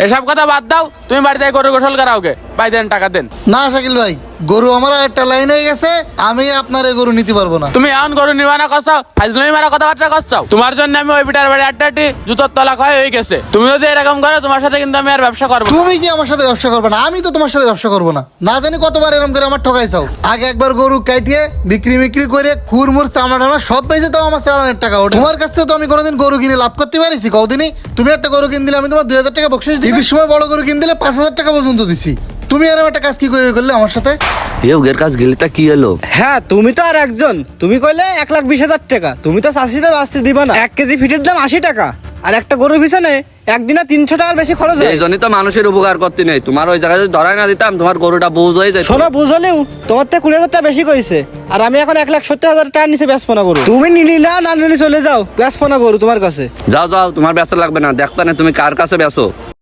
এসব কথা বাদ দাও, তুমি বাড়িতে গরু গোসল করাও গে, ভাই দেন টাকা দেন। না শাকিল ভাই, গরু আমার একটা লাইন হয়ে গেছে, আমি আপনার এই গরু নিতে পারবো না। তুমি এমন গরু নিবানা করছো, ফাজলামি মারা কথাবার্তা করছো। তোমার জন্য আমি ওই পিটার বাড়ি আড্ডাটি জুতোর তলা ক্ষয় হয়ে গেছে। তুমি যদি এরকম করো, তোমার সাথে কিন্তু আমি আর ব্যবসা করবো না। তুমি কি আমার সাথে ব্যবসা করবে না? আমি তো তোমার সাথে ব্যবসা করবো না। না জানি কতবার এরকম করে আমার ঠকাইছাও। আগে একবার গরু কাটিয়ে বিক্রি করে খুরমুর চামড়া টামড়া সব পেয়েছে, তো আমার চালানের টাকা ওঠে। তোমার কাছ থেকে তো আমি কোনোদিন গরু কিনে লাভ করতে পারিছি কদিনই? তুমি একটা গরু কিন দিলে আমি তোমার 2000 টাকা বকশিশ দিছি। ঈদের সময় বড় গরু কিন দিলে 5000 টাকা পর্যন্ত দিছি। তুমি এরকম একটা কাজ কি করে করলে আমার সাথে? ওগের কাজ গেলে তা কি হলো? হ্যাঁ, তুমি তো আর একজন। তুমি কইলে 1,20,000 টাকা। তুমি তো চাষিরা বাঁচতে দিবা না। 1 কেজি ফিটের দাম 80 টাকা, আর একটা গরু পিছনে একদিনে 300 টাকার বেশি খরচ হয়। এই জন্যই তো মানুষের উপকার করতে নেই। তোমার ওই জায়গায় যদি ধরাই না দিতাম, তোমার গরুটা বুঝ হয়ে যায়। শোনো, বুঝলেও তোমার থেকে 20,000 টাকা বেশি কইছে, আর আমি এখন 1,70,000 টাকা নিচে বেচবো না গরু। তুমি নিলি না নিলি চলে যাও, বেচবো না গরু তোমার কাছে। যাও যাও, তোমার বেচা লাগবে না। দেখবে না তুমি কার কাছে বেচো।